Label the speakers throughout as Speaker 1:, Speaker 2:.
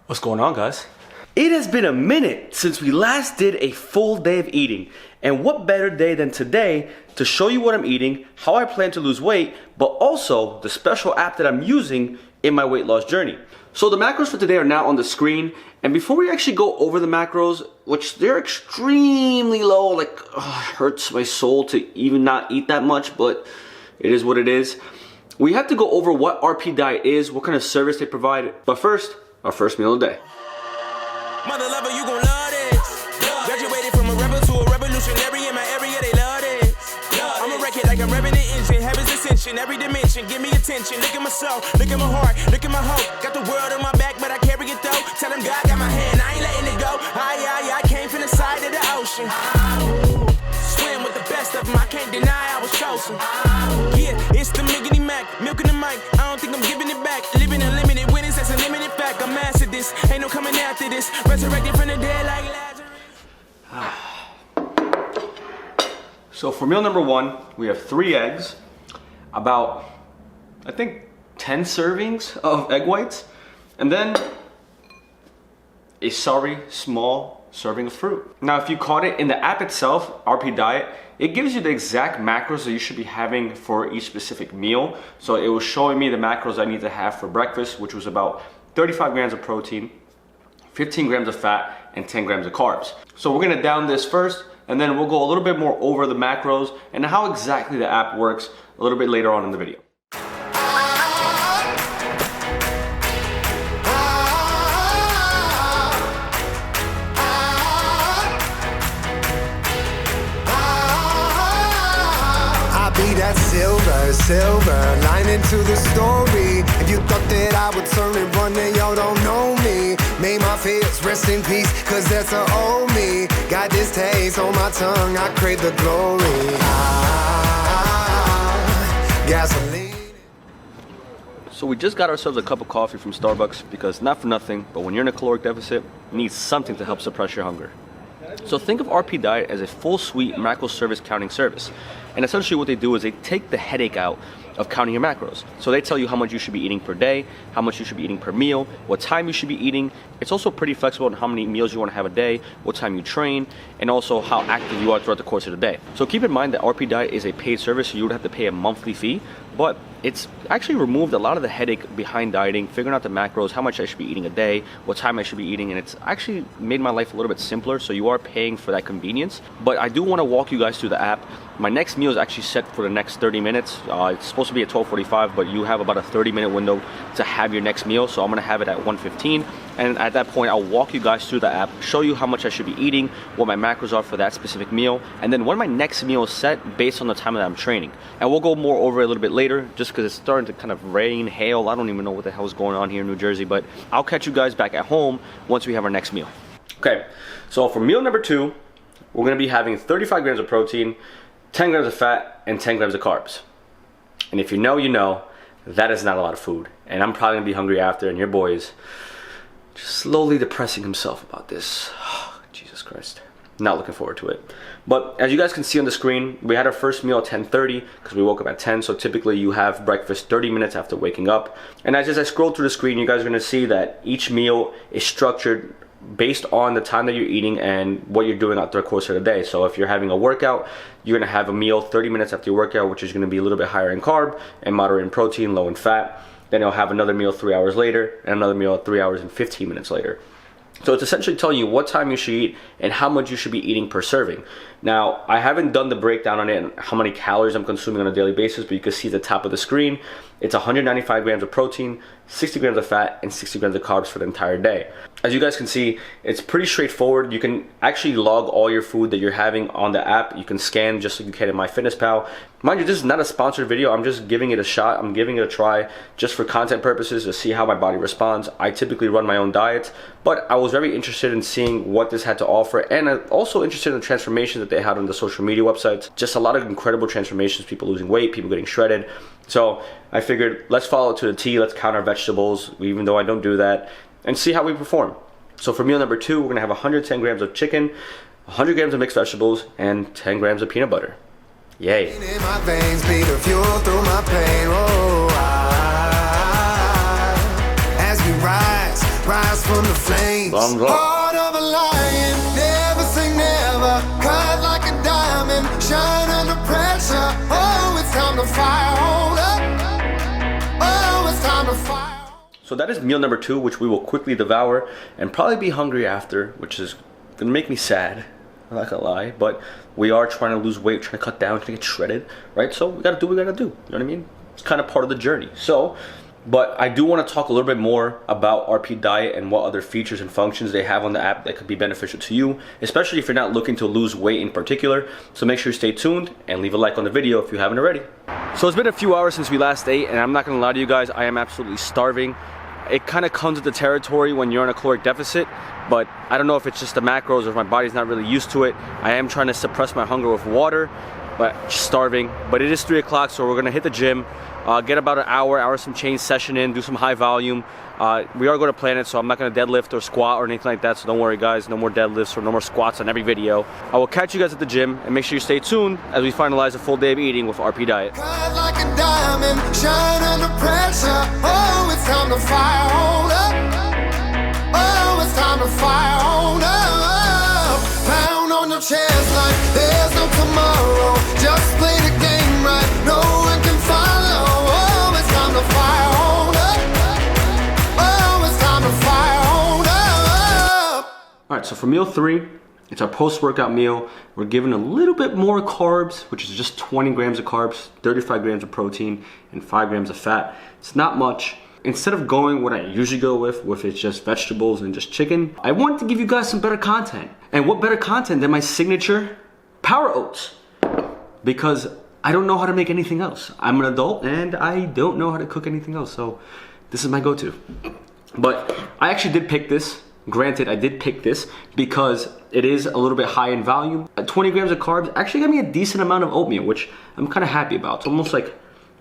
Speaker 1: What's going on, guys? It has been a minute since we last did a full day of eating, and what better day than today to show you what I'm eating, how I plan to lose weight, but also the special app that I'm using in my weight loss journey. So the macros for today are now on the screen, and before we actually go over the macros, which they're extremely low, like hurts my soul to even not eat that much, but it is what it is. We have to go over what RP Diet is, what kind of service they provide, but first, our first meal of the day.
Speaker 2: Mother lover, you gon' love this. Graduated from a rebel to a revolutionary in my area, they love this. I'm a wreck it like I'm revving the engine, heaven's ascension, every dimension, give me attention. Look at my soul, look at my heart, look at my hope. Got the world on my back, but I carry it though. Tell them God got my hand, I ain't letting it go. I came from the side of the ocean. Swim with the best of them, I can't deny I was chosen. Yeah, it's the Miggity Mac, milking the mic. I don't think I'm giving it back. Living unlimited winnings, that's a limited fact. I'm mastered this, ain't no coming after this. Resurrected from the dead like Lazarus.
Speaker 1: So for meal number one, we have 3 eggs, about, I think, 10 servings of egg whites, and then a small serving of fruit. Now, if you caught it in the app itself, RP Diet, it gives you the exact macros that you should be having for each specific meal. So it was showing me the macros I need to have for breakfast, which was about 35 grams of protein, 15 grams of fat, and 10 grams of carbs. So we're gonna down this first, and then we'll go a little bit more over the macros and how exactly the app works a little bit later on in the video.
Speaker 3: That silver lining to the story. If you thought that I would turn and run, then y'all don't know me. Made my fears rest in peace, cause that's a old me. Got this taste on my tongue, I crave the glory. Gasoline.
Speaker 1: So we just got ourselves a cup of coffee from Starbucks because not for nothing, but when you're in a caloric deficit, you need something to help suppress your hunger. So think of RP Diet as a full suite macro service counting service. And essentially what they do is they take the headache out of counting your macros. So they tell you how much you should be eating per day, how much you should be eating per meal, what time you should be eating. It's also pretty flexible on how many meals you want to have a day, what time you train, and also how active you are throughout the course of the day. So keep in mind that RP Diet is a paid service, so you would have to pay a monthly fee, but it's actually removed a lot of the headache behind dieting, figuring out the macros, how much I should be eating a day, what time I should be eating, and it's actually made my life a little bit simpler, so you are paying for that convenience. But I do want to walk you guys through the app. My next meal is actually set for the next 30 minutes. It's supposed to be at 12:45, but you have about a 30-minute window to have your next meal, so I'm going to have it at 1:15, and at that point, I'll walk you guys through the app, show you how much I should be eating, what my macros are for that specific meal, and then when my next meal is set based on the time that I'm training. And we'll go more over it a little bit later, just because it's starting to kind of rain, hail. I don't even know what the hell is going on here in New Jersey, but I'll catch you guys back at home once we have our next meal. Okay, so for meal number 2, we're going to be having 35 grams of protein, 10 grams of fat, and 10 grams of carbs. And if you know, you know, that is not a lot of food. And I'm probably going to be hungry after, and your boy is just slowly depressing himself about this. Oh, Jesus Christ. Not looking forward to it. But as you guys can see on the screen, we had our first meal at 10:30 because we woke up at 10. So typically you have breakfast 30 minutes after waking up. And as I scroll through the screen, you guys are going to see that each meal is structured based on the time that you're eating and what you're doing out the course of the day. So if you're having a workout, you're going to have a meal 30 minutes after your workout, which is going to be a little bit higher in carb and moderate in protein, low in fat. Then you'll have another meal 3 hours later and another meal 3 hours and 15 minutes later. So it's essentially telling you what time you should eat and how much you should be eating per serving. Now, I haven't done the breakdown on it and how many calories I'm consuming on a daily basis, but you can see at the top of the screen, it's 195 grams of protein, 60 grams of fat, and 60 grams of carbs for the entire day. As you guys can see, it's pretty straightforward. You can actually log all your food that you're having on the app. You can scan just like you can in MyFitnessPal. Mind you, this is not a sponsored video. I'm just giving it a shot. I'm giving it a try just for content purposes to see how my body responds. I typically run my own diet, but I was very interested in seeing what this had to offer, and also interested in the transformations that they had on the social media websites. Just a lot of incredible transformations, people losing weight, people getting shredded. So I figured, let's follow it to the T. Let's count our vegetables, even though I don't do that, and see how we perform. So for meal number 2, we're gonna have 110 grams of chicken, 100 grams of mixed vegetables, and 10 grams of peanut butter. Yay.
Speaker 3: In my veins, be the fuel through my pain. Oh, as we rise from the beats.
Speaker 1: Thumbs up.
Speaker 3: Heart of a lion, never say never. Cut like a diamond, shine under pressure. Oh, it's time to fire, hold up. Oh, it's time to fire.
Speaker 1: So that is meal number 2, which we will quickly devour and probably be hungry after, which is gonna make me sad. I'm not gonna lie, but we are trying to lose weight, trying to cut down, trying to get shredded, right? So we gotta do what we gotta do, you know what I mean? It's kind of part of the journey. So, but I do want to talk a little bit more about RP Diet and what other features and functions they have on the app that could be beneficial to you, especially if you're not looking to lose weight in particular. So make sure you stay tuned and leave a like on the video if you haven't already. So it's been a few hours since we last ate, and I'm not gonna lie to you guys, I am absolutely starving. It kind of comes with the territory when you're on a caloric deficit, but I don't know if it's just the macros or if my body's not really used to it. I am trying to suppress my hunger with water, but just starving. But it is 3 o'clock, so we're gonna hit the gym, get about an hour some change session in, do some high volume. We are going to plan it, so I'm not going to deadlift or squat or anything like that, so don't worry guys, no more deadlifts or no more squats on every video. I will catch you guys at the gym, and make sure you stay tuned as we finalize a full day of eating with RP Diet.
Speaker 3: Cut like a diamond, shine under pressure. Oh, it's time to fire, hold up. Oh, it's time to fire, hold up. Pound on your chest like there's no tomorrow. Just play the game right, no one can follow. Oh, it's time to fire, hold up. Oh, it's time to fire, hold up.
Speaker 1: Alright, so for meal 3, it's our post-workout meal. We're given a little bit more carbs, which is just 20 grams of carbs, 35 grams of protein, and 5 grams of fat. It's not much. Instead of going what I usually go with it's just vegetables and just chicken, I wanted to give you guys some better content. And what better content than my signature power oats? Because I don't know how to make anything else. I'm an adult and I don't know how to cook anything else, so this is my go-to. But I actually did pick this. Granted, I did pick this because it is a little bit high in volume. 20 grams of carbs actually got me a decent amount of oatmeal, which I'm kind of happy about. It's almost like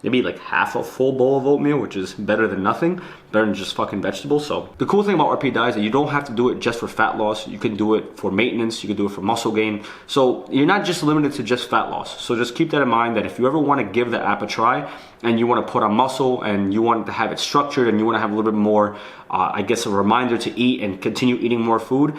Speaker 1: maybe like half a full bowl of oatmeal, which is better than nothing, better than just fucking vegetables. So the cool thing about RP Diet is that you don't have to do it just for fat loss. You can do it for maintenance, you can do it for muscle gain. So you're not just limited to just fat loss. So just keep that in mind, that if you ever want to give the app a try and you want to put on muscle and you want to have it structured and you want to have a little bit more, I guess, a reminder to eat and continue eating more food,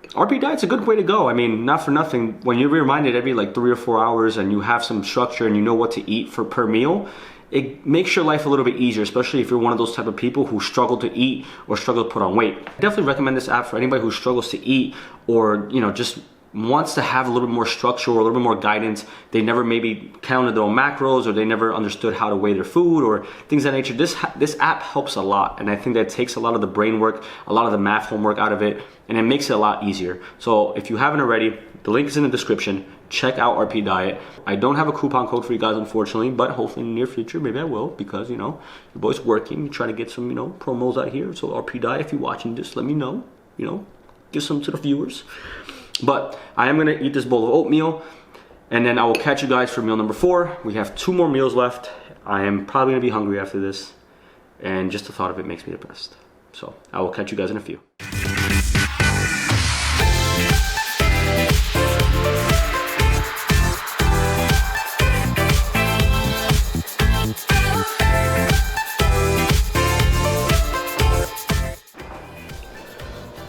Speaker 1: RP Diet's a good way to go. I mean, not for nothing, when you're reminded every like 3 or 4 hours and you have some structure and you know what to eat for per meal, it makes your life a little bit easier, especially if you're one of those type of people who struggle to eat or struggle to put on weight. I definitely recommend this app for anybody who struggles to eat or, you know, just wants to have a little bit more structure or a little bit more guidance. They never maybe counted their own macros, or they never understood how to weigh their food or things of that nature. This app helps a lot, and I think that takes a lot of the brain work, a lot of the math homework out of it, and it makes it a lot easier. So if you haven't already, the link is in the description. Check out RP Diet. I don't have a coupon code for you guys, unfortunately, but hopefully in the near future, maybe I will, because, you know, your boy's working, trying to get some, you know, promos out here. So RP Diet, if you're watching this, let me know, you know, give some to the viewers. But I am gonna eat this bowl of oatmeal, and then I will catch you guys for meal number 4. We have 2 more meals left. I am probably gonna be hungry after this, and just the thought of it makes me depressed. So I will catch you guys in a few.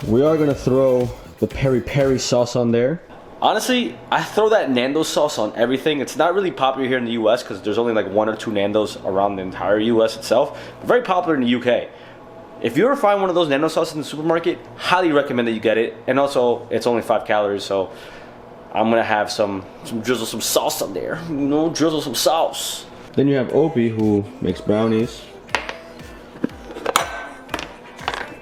Speaker 1: We are gonna throw the peri-peri sauce on there. Honestly, I throw that Nando's sauce on everything. It's not really popular here in the US because there's only like 1 or 2 Nando's around the entire US itself. But very popular in the UK. If you ever find one of those Nando's sauces in the supermarket, highly recommend that you get it. And also, it's only 5 calories, so I'm gonna have some drizzle some sauce on there. You know, drizzle some sauce. Then you have Opie, who makes brownies,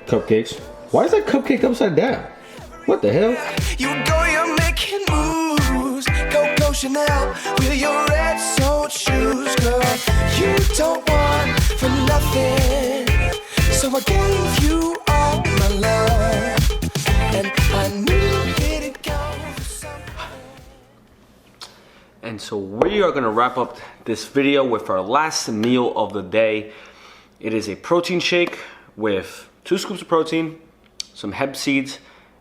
Speaker 1: cupcakes. Why is that cupcake upside down? What the hell?
Speaker 2: You go, you're making moves. Go Chanel with your red soled shoes, girl. You don't want for nothing, so I gave you all my love, and I knew it'd go for some.
Speaker 1: And so we are gonna wrap up this video with our last meal of the day. It is a protein shake with 2 scoops of protein, some hemp seeds,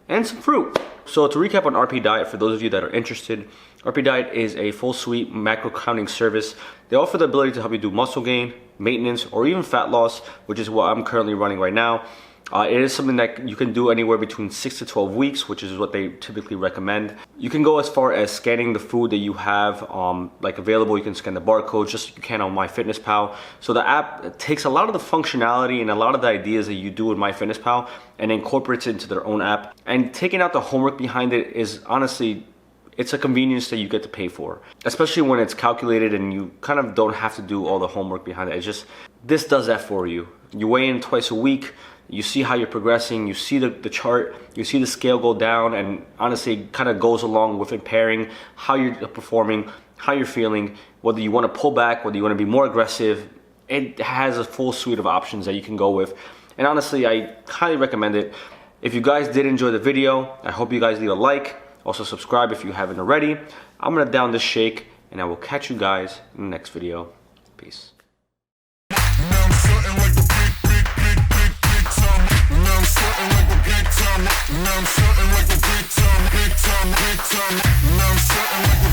Speaker 1: and some fruit. So to recap on RP Diet, for those of you that are interested, RP Diet is a full suite macro counting service. They offer the ability to help you do muscle gain, maintenance, or even fat loss, which is what I'm currently running right now. It is something that you can do anywhere between 6 to 12 weeks, which is what they typically recommend. You can go as far as scanning the food that you have like available. You can scan the barcode just like you can on MyFitnessPal. So the app takes a lot of the functionality and a lot of the ideas that you do with MyFitnessPal and incorporates it into their own app. And taking out the homework behind it is honestly, it's a convenience that you get to pay for, especially when it's calculated and you kind of don't have to do all the homework behind it. It's just, this does that for you. You weigh in twice a week, you see how you're progressing, you see the chart, you see the scale go down, and honestly it kind of goes along with impairing how you're performing, how you're feeling, whether you want to pull back, whether you want to be more aggressive. It has a full suite of options that you can go with. And honestly, I highly recommend it. If you guys did enjoy the video, I hope you guys leave a like. Also subscribe if you haven't already. I'm gonna down this shake and I will catch you guys in the next video. Peace.
Speaker 4: Now I'm